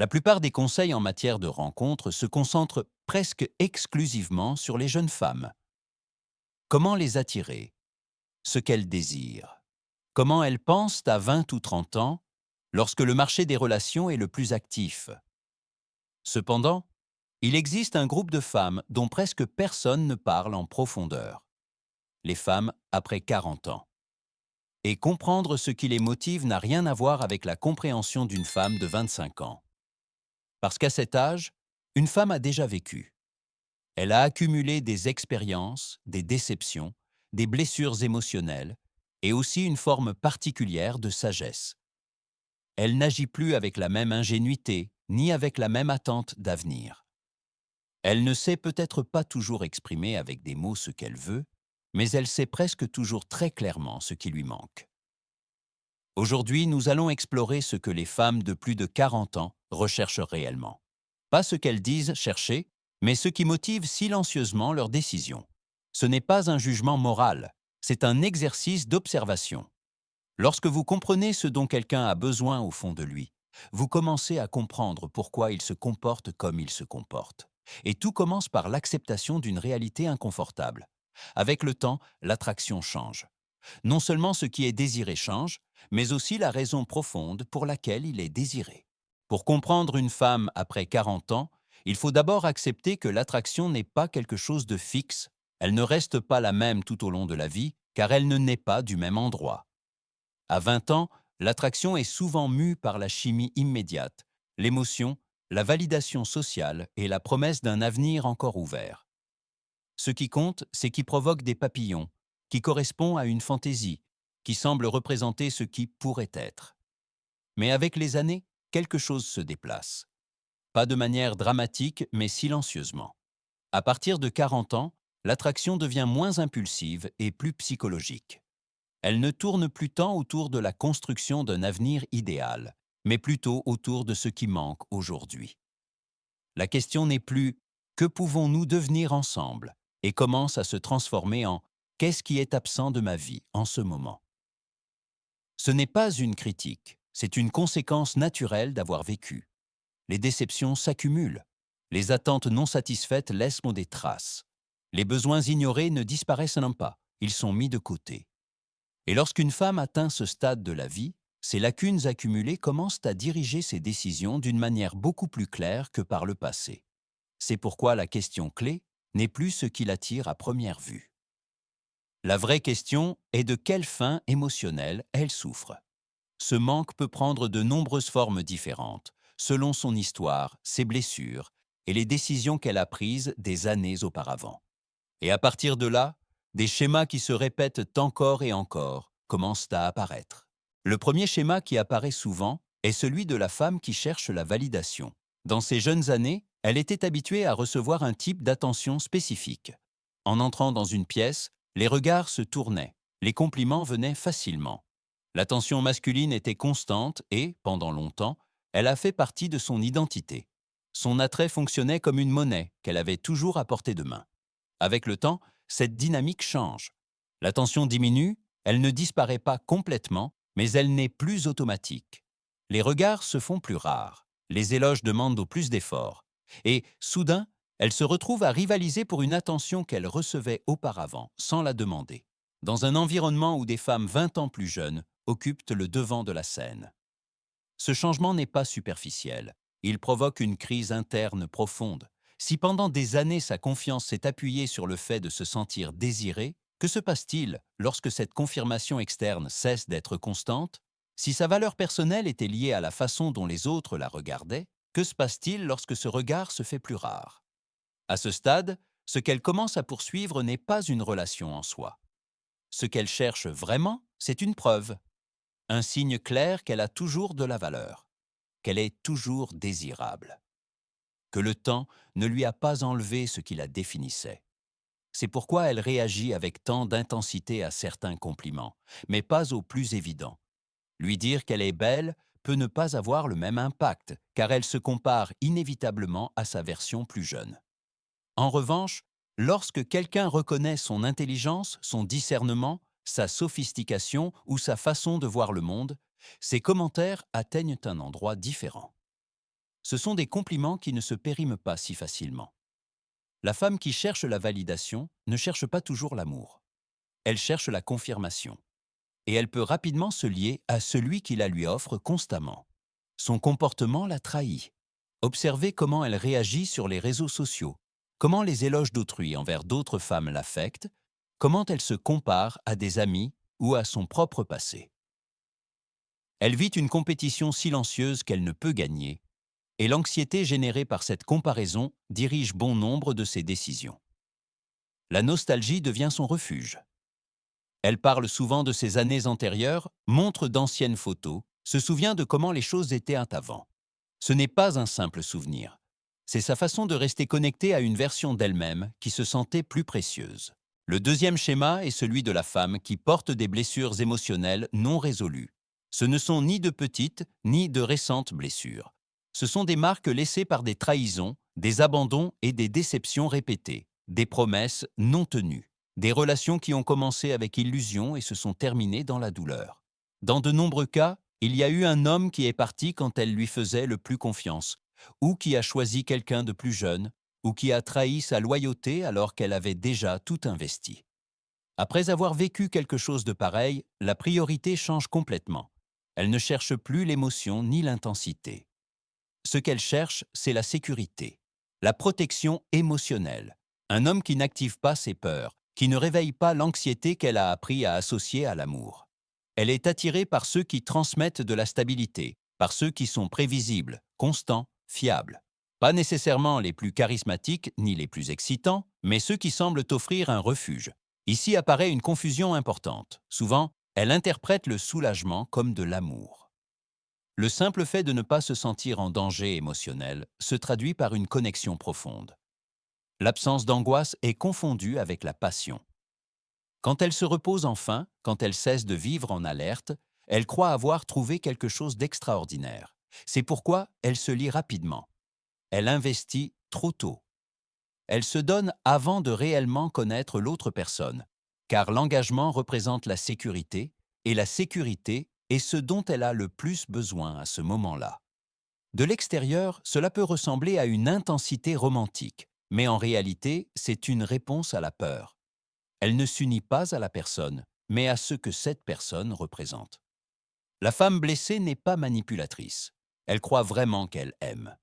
La plupart des conseils en matière de rencontres se concentrent presque exclusivement sur les jeunes femmes. Comment les attirer? Ce qu'elles désirent. Comment elles pensent à 20 ou 30 ans, lorsque le marché des relations est le plus actif. Cependant, il existe un groupe de femmes dont presque personne ne parle en profondeur. Les femmes après 40 ans. Et comprendre ce qui les motive n'a rien à voir avec la compréhension d'une femme de 25 ans. Parce qu'à cet âge, une femme a déjà vécu. Elle a accumulé des expériences, des déceptions, des blessures émotionnelles et aussi une forme particulière de sagesse. Elle n'agit plus avec la même ingénuité ni avec la même attente d'avenir. Elle ne sait peut-être pas toujours exprimer avec des mots ce qu'elle veut, mais elle sait presque toujours très clairement ce qui lui manque. Aujourd'hui, nous allons explorer ce que les femmes de plus de 40 ans recherchent réellement. Pas ce qu'elles disent chercher, mais ce qui motive silencieusement leurs décisions. Ce n'est pas un jugement moral, c'est un exercice d'observation. Lorsque vous comprenez ce dont quelqu'un a besoin au fond de lui, vous commencez à comprendre pourquoi il se comporte comme il se comporte. Et tout commence par l'acceptation d'une réalité inconfortable. Avec le temps, l'attraction change. Non seulement ce qui est désiré change, mais aussi la raison profonde pour laquelle il est désiré. Pour comprendre une femme après 40 ans, il faut d'abord accepter que l'attraction n'est pas quelque chose de fixe, elle ne reste pas la même tout au long de la vie, car elle ne naît pas du même endroit. À 20 ans, l'attraction est souvent mue par la chimie immédiate, l'émotion, la validation sociale et la promesse d'un avenir encore ouvert. Ce qui compte, c'est qui provoque des papillons, qui correspond à une fantaisie, qui semble représenter ce qui pourrait être. Mais avec les années, quelque chose se déplace. Pas de manière dramatique, mais silencieusement. À partir de 40 ans, l'attraction devient moins impulsive et plus psychologique. Elle ne tourne plus tant autour de la construction d'un avenir idéal, mais plutôt autour de ce qui manque aujourd'hui. La question n'est plus «que pouvons-nous devenir ensemble?» et commence à se transformer en «qu'est-ce qui est absent de ma vie en ce moment?» Ce n'est pas une critique, c'est une conséquence naturelle d'avoir vécu. Les déceptions s'accumulent. Les attentes non satisfaites laissent des traces. Les besoins ignorés ne disparaissent non pas, ils sont mis de côté. Et lorsqu'une femme atteint ce stade de la vie, ces lacunes accumulées commencent à diriger ses décisions d'une manière beaucoup plus claire que par le passé. C'est pourquoi la question clé n'est plus ce qui l'attire à première vue. La vraie question est de quelle faim émotionnelle elle souffre. Ce manque peut prendre de nombreuses formes différentes, selon son histoire, ses blessures et les décisions qu'elle a prises des années auparavant. Et à partir de là, des schémas qui se répètent encore et encore commencent à apparaître. Le premier schéma qui apparaît souvent est celui de la femme qui cherche la validation. Dans ses jeunes années, elle était habituée à recevoir un type d'attention spécifique. En entrant dans une pièce, les regards se tournaient, les compliments venaient facilement. L'attention masculine était constante et, pendant longtemps, elle a fait partie de son identité. Son attrait fonctionnait comme une monnaie qu'elle avait toujours à portée de main. Avec le temps, cette dynamique change. L'attention diminue, elle ne disparaît pas complètement, mais elle n'est plus automatique. Les regards se font plus rares, les éloges demandent plus d'efforts. Et, soudain, elle se retrouve à rivaliser pour une attention qu'elle recevait auparavant, sans la demander, dans un environnement où des femmes 20 ans plus jeunes occupent le devant de la scène. Ce changement n'est pas superficiel. Il provoque une crise interne profonde. Si pendant des années sa confiance s'est appuyée sur le fait de se sentir désirée, que se passe-t-il lorsque cette confirmation externe cesse d'être constante? Si sa valeur personnelle était liée à la façon dont les autres la regardaient, que se passe-t-il lorsque ce regard se fait plus rare? À ce stade, ce qu'elle commence à poursuivre n'est pas une relation en soi. Ce qu'elle cherche vraiment, c'est une preuve, un signe clair qu'elle a toujours de la valeur, qu'elle est toujours désirable, que le temps ne lui a pas enlevé ce qui la définissait. C'est pourquoi elle réagit avec tant d'intensité à certains compliments, mais pas aux plus évidents. Lui dire qu'elle est belle peut ne pas avoir le même impact, car elle se compare inévitablement à sa version plus jeune. En revanche, lorsque quelqu'un reconnaît son intelligence, son discernement, sa sophistication ou sa façon de voir le monde, ses commentaires atteignent un endroit différent. Ce sont des compliments qui ne se périment pas si facilement. La femme qui cherche la validation ne cherche pas toujours l'amour. Elle cherche la confirmation. Et elle peut rapidement se lier à celui qui la lui offre constamment. Son comportement la trahit. Observez comment elle réagit sur les réseaux sociaux, comment les éloges d'autrui envers d'autres femmes l'affectent, comment elle se compare à des amis ou à son propre passé. Elle vit une compétition silencieuse qu'elle ne peut gagner, et l'anxiété générée par cette comparaison dirige bon nombre de ses décisions. La nostalgie devient son refuge. Elle parle souvent de ses années antérieures, montre d'anciennes photos, se souvient de comment les choses étaient avant. Ce n'est pas un simple souvenir. C'est sa façon de rester connectée à une version d'elle-même qui se sentait plus précieuse. Le deuxième schéma est celui de la femme qui porte des blessures émotionnelles non résolues. Ce ne sont ni de petites ni de récentes blessures. Ce sont des marques laissées par des trahisons, des abandons et des déceptions répétées, des promesses non tenues. Des relations qui ont commencé avec illusion et se sont terminées dans la douleur. Dans de nombreux cas, il y a eu un homme qui est parti quand elle lui faisait le plus confiance, ou qui a choisi quelqu'un de plus jeune, ou qui a trahi sa loyauté alors qu'elle avait déjà tout investi. Après avoir vécu quelque chose de pareil, la priorité change complètement. Elle ne cherche plus l'émotion ni l'intensité. Ce qu'elle cherche, c'est la sécurité, la protection émotionnelle. Un homme qui n'active pas ses peurs, qui ne réveille pas l'anxiété qu'elle a appris à associer à l'amour. Elle est attirée par ceux qui transmettent de la stabilité, par ceux qui sont prévisibles, constants, fiables. Pas nécessairement les plus charismatiques ni les plus excitants, mais ceux qui semblent offrir un refuge. Ici apparaît une confusion importante. Souvent, elle interprète le soulagement comme de l'amour. Le simple fait de ne pas se sentir en danger émotionnel se traduit par une connexion profonde. L'absence d'angoisse est confondue avec la passion. Quand elle se repose enfin, quand elle cesse de vivre en alerte, elle croit avoir trouvé quelque chose d'extraordinaire. C'est pourquoi elle se lie rapidement. Elle investit trop tôt. Elle se donne avant de réellement connaître l'autre personne, car l'engagement représente la sécurité, et la sécurité est ce dont elle a le plus besoin à ce moment-là. De l'extérieur, cela peut ressembler à une intensité romantique, mais en réalité, c'est une réponse à la peur. Elle ne s'unit pas à la personne, mais à ce que cette personne représente. La femme blessée n'est pas manipulatrice. Elle croit vraiment qu'elle aime.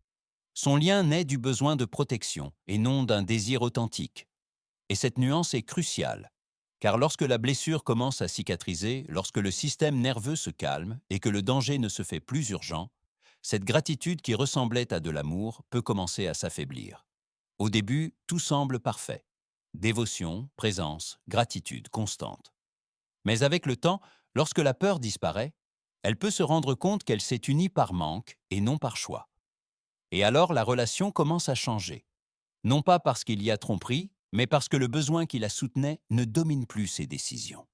Son lien naît du besoin de protection et non d'un désir authentique. Et cette nuance est cruciale, car lorsque la blessure commence à cicatriser, lorsque le système nerveux se calme et que le danger ne se fait plus urgent, cette gratitude qui ressemblait à de l'amour peut commencer à s'affaiblir. Au début, tout semble parfait. Dévotion, présence, gratitude constante. Mais avec le temps, lorsque la peur disparaît, elle peut se rendre compte qu'elle s'est unie par manque et non par choix. Et alors la relation commence à changer. Non pas parce qu'il y a tromperie, mais parce que le besoin qui la soutenait ne domine plus ses décisions.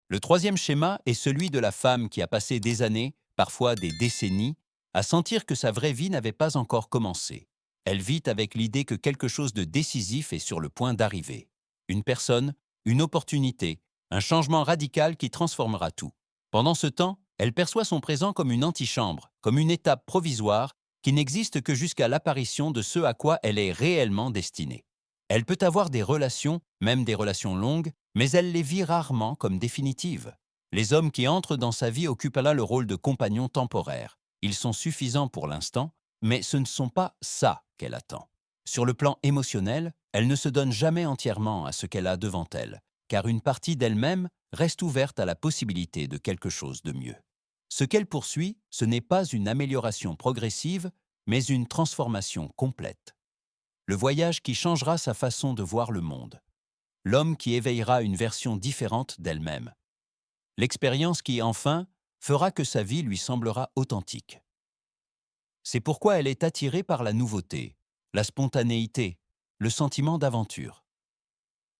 Le troisième schéma est celui de la femme qui a passé des années, parfois des décennies, à sentir que sa vraie vie n'avait pas encore commencé. Elle vit avec l'idée que quelque chose de décisif est sur le point d'arriver. Une personne, une opportunité, un changement radical qui transformera tout. Pendant ce temps, elle perçoit son présent comme une antichambre, comme une étape provisoire qui n'existe que jusqu'à l'apparition de ce à quoi elle est réellement destinée. Elle peut avoir des relations, même des relations longues, mais elle les vit rarement comme définitives. Les hommes qui entrent dans sa vie occupent là le rôle de compagnons temporaires. Ils sont suffisants pour l'instant, mais ce ne sont pas ça qu'elle attend. Sur le plan émotionnel, elle ne se donne jamais entièrement à ce qu'elle a devant elle, car une partie d'elle-même reste ouverte à la possibilité de quelque chose de mieux. Ce qu'elle poursuit, ce n'est pas une amélioration progressive, mais une transformation complète. Le voyage qui changera sa façon de voir le monde. L'homme qui éveillera une version différente d'elle-même. L'expérience qui, enfin, fera que sa vie lui semblera authentique. C'est pourquoi elle est attirée par la nouveauté, la spontanéité, le sentiment d'aventure.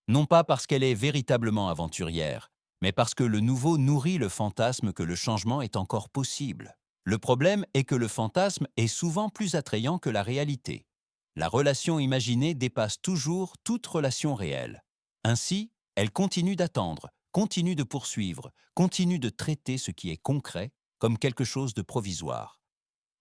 Non pas parce qu'elle est véritablement aventurière, mais parce que le nouveau nourrit le fantasme que le changement est encore possible. Le problème est que le fantasme est souvent plus attrayant que la réalité. La relation imaginée dépasse toujours toute relation réelle. Ainsi, elle continue d'attendre, continue de poursuivre, continue de traiter ce qui est concret comme quelque chose de provisoire.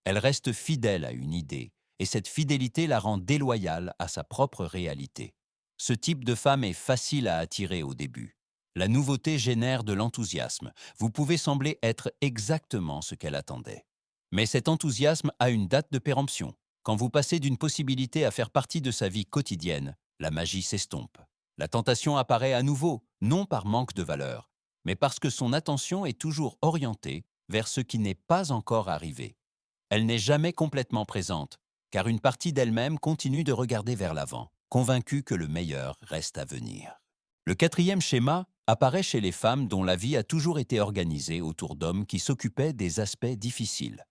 Elle reste fidèle à une idée, et cette fidélité la rend déloyale à sa propre réalité. Ce type de femme est facile à attirer au début. La nouveauté génère de l'enthousiasme. Vous pouvez sembler être exactement ce qu'elle attendait. Mais cet enthousiasme a une date de péremption. Quand vous passez d'une possibilité à faire partie de sa vie quotidienne, la magie s'estompe. La tentation apparaît à nouveau, non par manque de valeur, mais parce que son attention est toujours orientée vers ce qui n'est pas encore arrivé. Elle n'est jamais complètement présente, car une partie d'elle-même continue de regarder vers l'avant, convaincue que le meilleur reste à venir. Le quatrième schéma apparaît chez les femmes dont la vie a toujours été organisée autour d'hommes qui s'occupaient des aspects difficiles.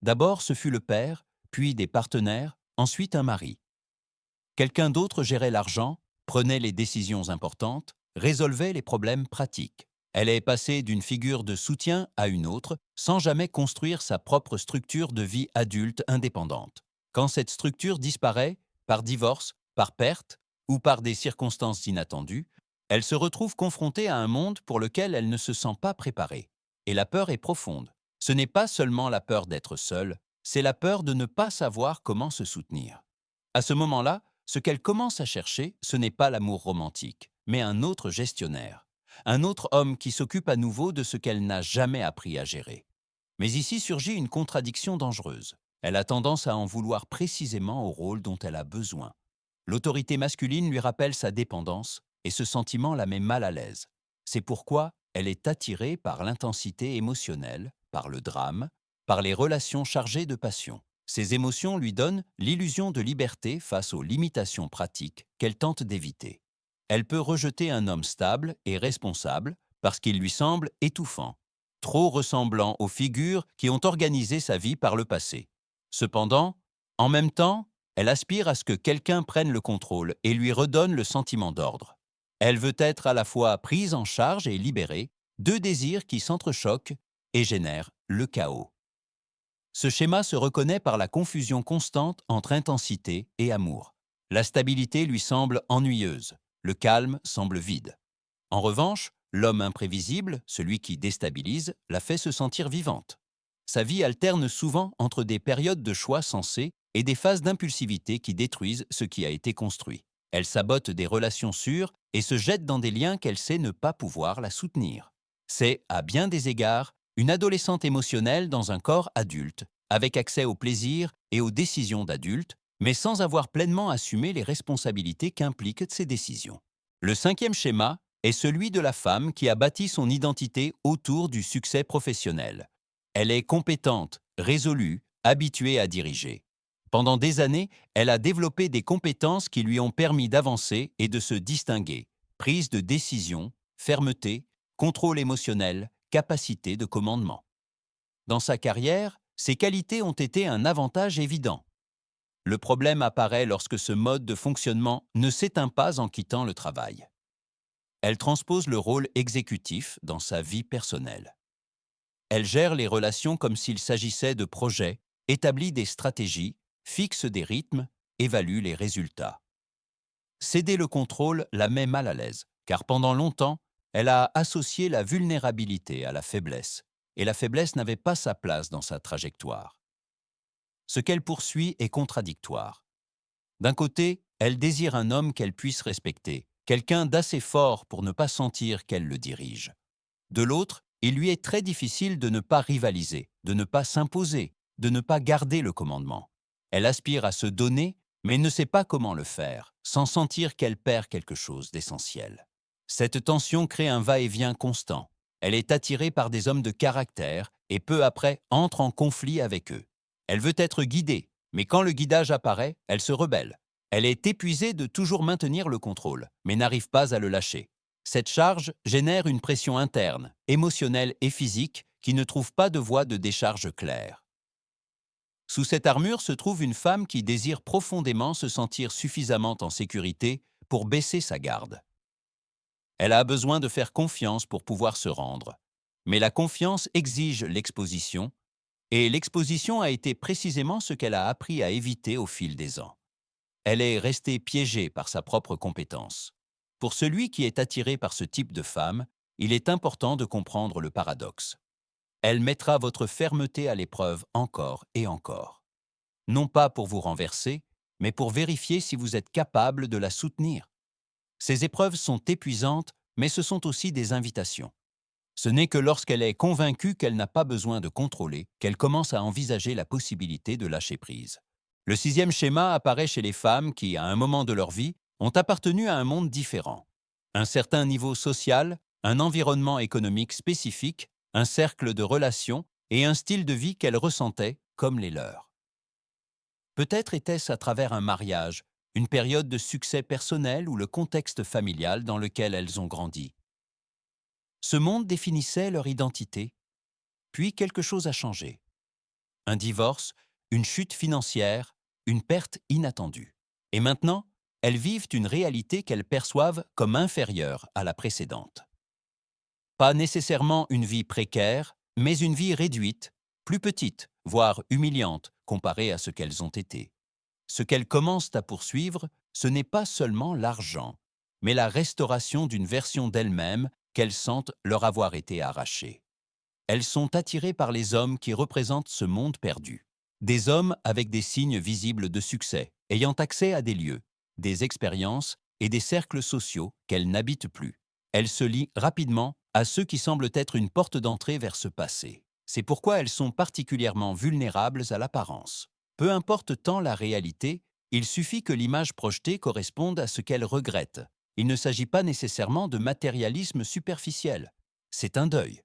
D'abord, ce fut le père, puis des partenaires, ensuite un mari. Quelqu'un d'autre gérait l'argent, prenait les décisions importantes, résolvait les problèmes pratiques. Elle est passée d'une figure de soutien à une autre, sans jamais construire sa propre structure de vie adulte indépendante. Quand cette structure disparaît, par divorce, par perte ou par des circonstances inattendues, elle se retrouve confrontée à un monde pour lequel elle ne se sent pas préparée. Et la peur est profonde. Ce n'est pas seulement la peur d'être seule, c'est la peur de ne pas savoir comment se soutenir. À ce moment-là, ce qu'elle commence à chercher, ce n'est pas l'amour romantique, mais un autre gestionnaire, un autre homme qui s'occupe à nouveau de ce qu'elle n'a jamais appris à gérer. Mais ici surgit une contradiction dangereuse. Elle a tendance à en vouloir précisément au rôle dont elle a besoin. L'autorité masculine lui rappelle sa dépendance et ce sentiment la met mal à l'aise. C'est pourquoi elle est attirée par l'intensité émotionnelle, par le drame, par les relations chargées de passion. Ces émotions lui donnent l'illusion de liberté face aux limitations pratiques qu'elle tente d'éviter. Elle peut rejeter un homme stable et responsable parce qu'il lui semble étouffant, trop ressemblant aux figures qui ont organisé sa vie par le passé. Cependant, en même temps, elle aspire à ce que quelqu'un prenne le contrôle et lui redonne le sentiment d'ordre. Elle veut être à la fois prise en charge et libérée, deux désirs qui s'entrechoquent et génèrent le chaos. Ce schéma se reconnaît par la confusion constante entre intensité et amour. La stabilité lui semble ennuyeuse, le calme semble vide. En revanche, l'homme imprévisible, celui qui déstabilise, la fait se sentir vivante. Sa vie alterne souvent entre des périodes de choix sensés et des phases d'impulsivité qui détruisent ce qui a été construit. Elle sabote des relations sûres et se jette dans des liens qu'elle sait ne pas pouvoir la soutenir. C'est, à bien des égards, une adolescente émotionnelle dans un corps adulte, avec accès au plaisir et aux décisions d'adulte, mais sans avoir pleinement assumé les responsabilités qu'impliquent ces décisions. Le cinquième schéma est celui de la femme qui a bâti son identité autour du succès professionnel. Elle est compétente, résolue, habituée à diriger. Pendant des années, elle a développé des compétences qui lui ont permis d'avancer et de se distinguer. Prise de décision, fermeté, contrôle émotionnel, capacité de commandement. Dans sa carrière, ces qualités ont été un avantage évident. Le problème apparaît lorsque ce mode de fonctionnement ne s'éteint pas en quittant le travail. Elle transpose le rôle exécutif dans sa vie personnelle. Elle gère les relations comme s'il s'agissait de projets, établit des stratégies, fixe des rythmes, évalue les résultats. Céder le contrôle la met mal à l'aise, car pendant longtemps, elle a associé la vulnérabilité à la faiblesse, et la faiblesse n'avait pas sa place dans sa trajectoire. Ce qu'elle poursuit est contradictoire. D'un côté, elle désire un homme qu'elle puisse respecter, quelqu'un d'assez fort pour ne pas sentir qu'elle le dirige. De l'autre, il lui est très difficile de ne pas rivaliser, de ne pas s'imposer, de ne pas garder le commandement. Elle aspire à se donner, mais ne sait pas comment le faire, sans sentir qu'elle perd quelque chose d'essentiel. Cette tension crée un va-et-vient constant. Elle est attirée par des hommes de caractère et peu après entre en conflit avec eux. Elle veut être guidée, mais quand le guidage apparaît, elle se rebelle. Elle est épuisée de toujours maintenir le contrôle, mais n'arrive pas à le lâcher. Cette charge génère une pression interne, émotionnelle et physique qui ne trouve pas de voie de décharge claire. Sous cette armure se trouve une femme qui désire profondément se sentir suffisamment en sécurité pour baisser sa garde. Elle a besoin de faire confiance pour pouvoir se rendre. Mais la confiance exige l'exposition, et l'exposition a été précisément ce qu'elle a appris à éviter au fil des ans. Elle est restée piégée par sa propre compétence. Pour celui qui est attiré par ce type de femme, il est important de comprendre le paradoxe. Elle mettra votre fermeté à l'épreuve encore et encore. non pas pour vous renverser, mais pour vérifier si vous êtes capable de la soutenir. Ces épreuves sont épuisantes, mais ce sont aussi des invitations. Ce n'est que lorsqu'elle est convaincue qu'elle n'a pas besoin de contrôler qu'elle commence à envisager la possibilité de lâcher prise. Le sixième schéma apparaît chez les femmes qui, à un moment de leur vie, ont appartenu à un monde différent. Un certain niveau social, un environnement économique spécifique, un cercle de relations et un style de vie qu'elles ressentaient comme les leurs. Peut-être était-ce à travers un mariage, une période de succès personnel ou le contexte familial dans lequel elles ont grandi. Ce monde définissait leur identité, puis quelque chose a changé. Un divorce, une chute financière, une perte inattendue. Et maintenant, elles vivent une réalité qu'elles perçoivent comme inférieure à la précédente. Pas nécessairement une vie précaire, mais une vie réduite, plus petite, voire humiliante comparée à ce qu'elles ont été. Ce qu'elles commencent à poursuivre, ce n'est pas seulement l'argent, mais la restauration d'une version d'elles-mêmes qu'elles sentent leur avoir été arrachée. Elles sont attirées par les hommes qui représentent ce monde perdu. Des hommes avec des signes visibles de succès, ayant accès à des lieux, des expériences et des cercles sociaux qu'elles n'habitent plus. Elles se lient rapidement à ceux qui semblent être une porte d'entrée vers ce passé. C'est pourquoi elles sont particulièrement vulnérables à l'apparence. Peu importe tant la réalité, il suffit que l'image projetée corresponde à ce qu'elles regrettent. Il ne s'agit pas nécessairement de matérialisme superficiel. C'est un deuil.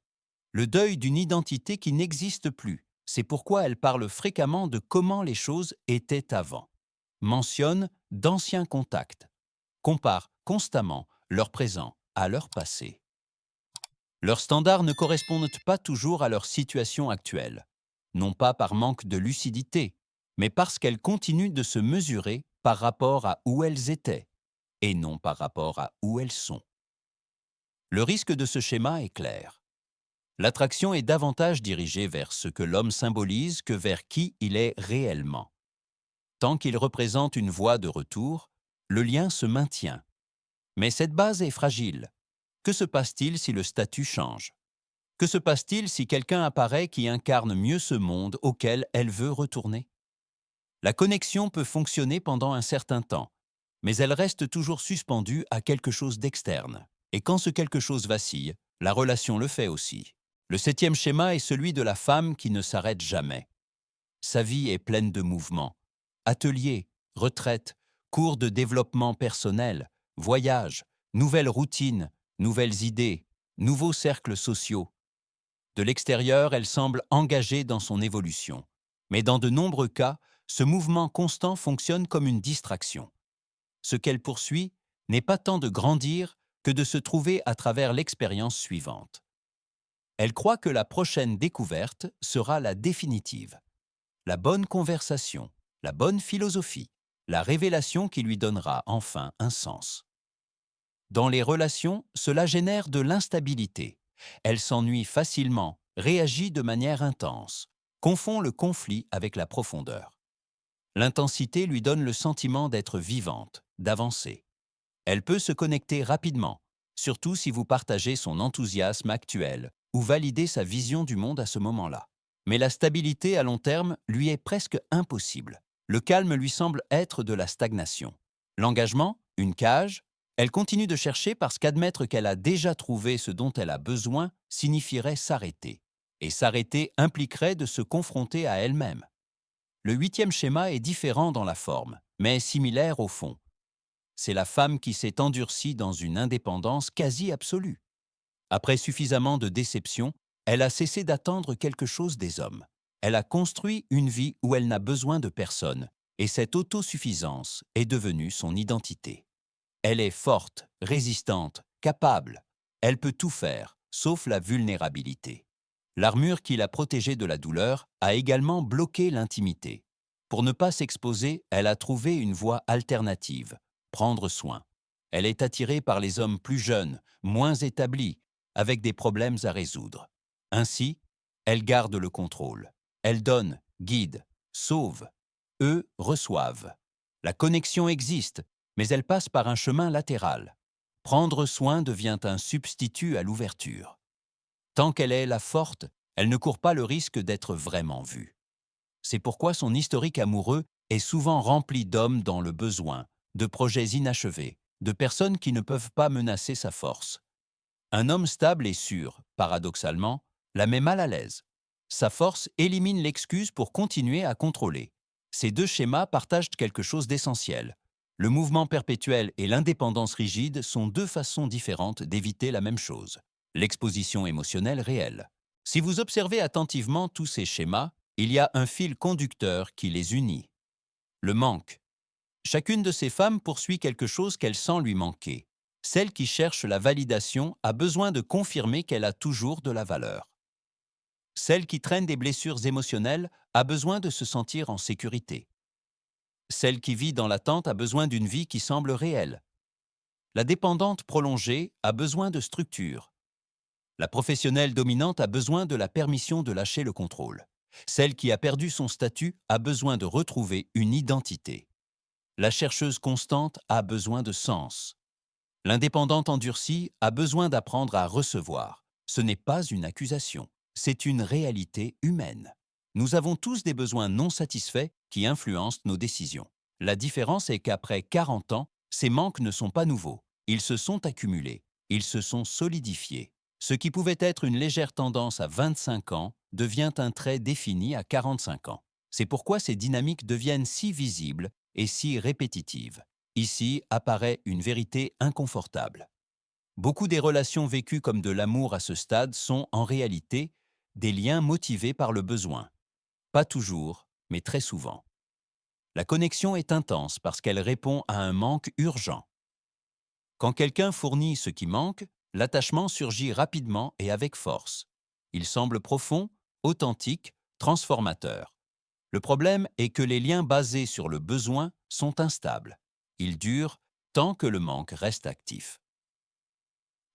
Le deuil d'une identité qui n'existe plus. C'est pourquoi elle parle fréquemment de comment les choses étaient avant. Mentionne d'anciens contacts. Compare constamment leur présent à leur passé. Leurs standards ne correspondent pas toujours à leur situation actuelle. Non pas par manque de lucidité, mais parce qu'elles continuent de se mesurer par rapport à où elles étaient, et non par rapport à où elles sont. Le risque de ce schéma est clair. L'attraction est davantage dirigée vers ce que l'homme symbolise que vers qui il est réellement. Tant qu'il représente une voie de retour, le lien se maintient. Mais cette base est fragile. Que se passe-t-il si le statut change? Que se passe-t-il si quelqu'un apparaît qui incarne mieux ce monde auquel elle veut retourner? La connexion peut fonctionner pendant un certain temps, mais elle reste toujours suspendue à quelque chose d'externe. Et quand ce quelque chose vacille, la relation le fait aussi. Le septième schéma est celui de la femme qui ne s'arrête jamais. Sa vie est pleine de mouvements. Ateliers, retraites, cours de développement personnel, voyages, nouvelles routines, nouvelles idées, nouveaux cercles sociaux. De l'extérieur, elle semble engagée dans son évolution. Mais dans de nombreux cas, ce mouvement constant fonctionne comme une distraction. Ce qu'elle poursuit n'est pas tant de grandir que de se trouver à travers l'expérience suivante. Elle croit que la prochaine découverte sera la définitive. La bonne conversation, la bonne philosophie, la révélation qui lui donnera enfin un sens. Dans les relations, cela génère de l'instabilité. Elle s'ennuie facilement, réagit de manière intense, confond le conflit avec la profondeur. L'intensité lui donne le sentiment d'être vivante, d'avancer. Elle peut se connecter rapidement, surtout si vous partagez son enthousiasme actuel ou validez sa vision du monde à ce moment-là. Mais la stabilité à long terme lui est presque impossible. Le calme lui semble être de la stagnation. L'engagement, une cage, elle continue de chercher parce qu'admettre qu'elle a déjà trouvé ce dont elle a besoin signifierait s'arrêter. Et s'arrêter impliquerait de se confronter à elle-même. Le huitième schéma est différent dans la forme, mais similaire au fond. C'est la femme qui s'est endurcie dans une indépendance quasi absolue. Après suffisamment de déceptions, elle a cessé d'attendre quelque chose des hommes. Elle a construit une vie où elle n'a besoin de personne, et cette autosuffisance est devenue son identité. Elle est forte, résistante, capable. Elle peut tout faire, sauf la vulnérabilité. L'armure qui l'a protégée de la douleur a également bloqué l'intimité. Pour ne pas s'exposer, elle a trouvé une voie alternative, prendre soin. Elle est attirée par les hommes plus jeunes, moins établis, avec des problèmes à résoudre. Ainsi, elle garde le contrôle. Elle donne, guide, sauve. Eux reçoivent. La connexion existe, mais elle passe par un chemin latéral. Prendre soin devient un substitut à l'ouverture. Tant qu'elle est la forte, elle ne court pas le risque d'être vraiment vue. C'est pourquoi son historique amoureux est souvent rempli d'hommes dans le besoin, de projets inachevés, de personnes qui ne peuvent pas menacer sa force. Un homme stable et sûr, paradoxalement, la met mal à l'aise. Sa force élimine l'excuse pour continuer à contrôler. Ces deux schémas partagent quelque chose d'essentiel. Le mouvement perpétuel et l'indépendance rigide sont deux façons différentes d'éviter la même chose, l'exposition émotionnelle réelle. Si vous observez attentivement tous ces schémas, il y a un fil conducteur qui les unit. Le manque. Chacune de ces femmes poursuit quelque chose qu'elle sent lui manquer. Celle qui cherche la validation a besoin de confirmer qu'elle a toujours de la valeur. Celle qui traîne des blessures émotionnelles a besoin de se sentir en sécurité. Celle qui vit dans l'attente a besoin d'une vie qui semble réelle. La dépendante prolongée a besoin de structure. La professionnelle dominante a besoin de la permission de lâcher le contrôle. Celle qui a perdu son statut a besoin de retrouver une identité. La chercheuse constante a besoin de sens. L'indépendante endurcie a besoin d'apprendre à recevoir. Ce n'est pas une accusation, c'est une réalité humaine. Nous avons tous des besoins non satisfaits qui influencent nos décisions. La différence est qu'après 40 ans, ces manques ne sont pas nouveaux. Ils se sont accumulés, ils se sont solidifiés. Ce qui pouvait être une légère tendance à 25 ans devient un trait défini à 45 ans. C'est pourquoi ces dynamiques deviennent si visibles et si répétitives. Ici apparaît une vérité inconfortable. Beaucoup des relations vécues comme de l'amour à ce stade sont en réalité des liens motivés par le besoin. Pas toujours, mais très souvent. La connexion est intense parce qu'elle répond à un manque urgent. Quand quelqu'un fournit ce qui manque, l'attachement surgit rapidement et avec force. Il semble profond, authentique, transformateur. Le problème est que les liens basés sur le besoin sont instables. Ils durent tant que le manque reste actif.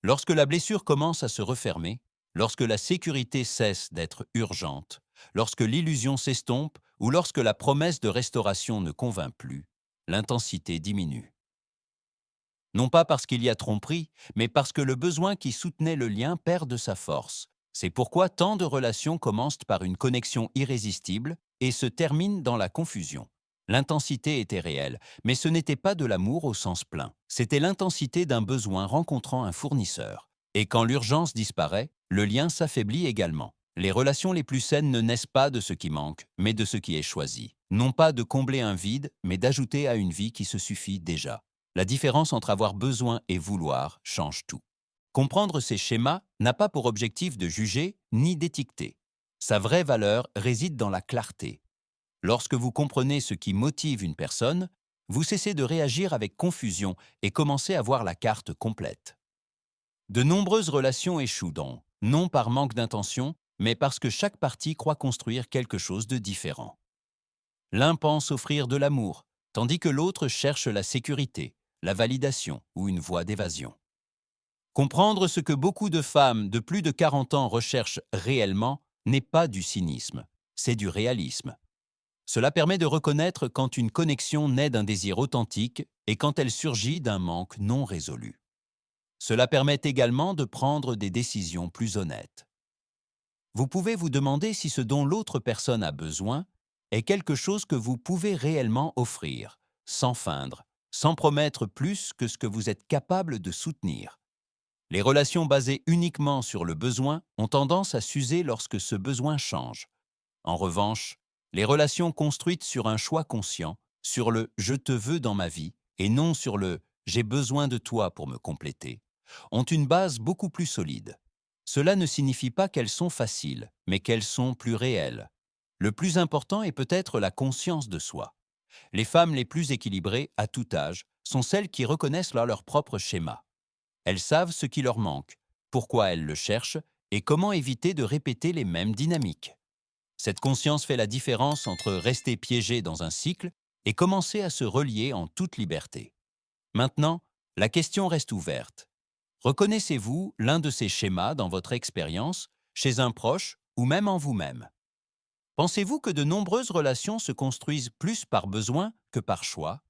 Lorsque la blessure commence à se refermer, lorsque la sécurité cesse d'être urgente, lorsque l'illusion s'estompe ou lorsque la promesse de restauration ne convainc plus, l'intensité diminue. Non pas parce qu'il y a tromperie, mais parce que le besoin qui soutenait le lien perd de sa force. C'est pourquoi tant de relations commencent par une connexion irrésistible et se terminent dans la confusion. L'intensité était réelle, mais ce n'était pas de l'amour au sens plein. C'était l'intensité d'un besoin rencontrant un fournisseur. Et quand l'urgence disparaît, le lien s'affaiblit également. Les relations les plus saines ne naissent pas de ce qui manque, mais de ce qui est choisi. Non pas de combler un vide, mais d'ajouter à une vie qui se suffit déjà. La différence entre avoir besoin et vouloir change tout. Comprendre ces schémas n'a pas pour objectif de juger ni d'étiqueter. Sa vraie valeur réside dans la clarté. Lorsque vous comprenez ce qui motive une personne, vous cessez de réagir avec confusion et commencez à voir la carte complète. De nombreuses relations échouent donc, non par manque d'intention, mais parce que chaque partie croit construire quelque chose de différent. L'un pense offrir de l'amour, tandis que l'autre cherche la sécurité, la validation ou une voie d'évasion. Comprendre ce que beaucoup de femmes de plus de 40 ans recherchent réellement n'est pas du cynisme, c'est du réalisme. Cela permet de reconnaître quand une connexion naît d'un désir authentique et quand elle surgit d'un manque non résolu. Cela permet également de prendre des décisions plus honnêtes. Vous pouvez vous demander si ce dont l'autre personne a besoin est quelque chose que vous pouvez réellement offrir, sans feindre, sans promettre plus que ce que vous êtes capable de soutenir. Les relations basées uniquement sur le besoin ont tendance à s'user lorsque ce besoin change. En revanche, les relations construites sur un choix conscient, sur le « je te veux dans ma vie » et non sur le « j'ai besoin de toi pour me compléter », ont une base beaucoup plus solide. Cela ne signifie pas qu'elles sont faciles, mais qu'elles sont plus réelles. Le plus important est peut-être la conscience de soi. Les femmes les plus équilibrées, à tout âge, sont celles qui reconnaissent leur propre schéma. Elles savent ce qui leur manque, pourquoi elles le cherchent et comment éviter de répéter les mêmes dynamiques. Cette conscience fait la différence entre rester piégé dans un cycle et commencer à se relier en toute liberté. Maintenant, la question reste ouverte. Reconnaissez-vous l'un de ces schémas dans votre expérience, chez un proche ou même en vous-même? Pensez-vous que de nombreuses relations se construisent plus par besoin que par choix?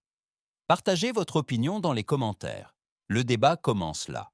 Partagez votre opinion dans les commentaires. Le débat commence là.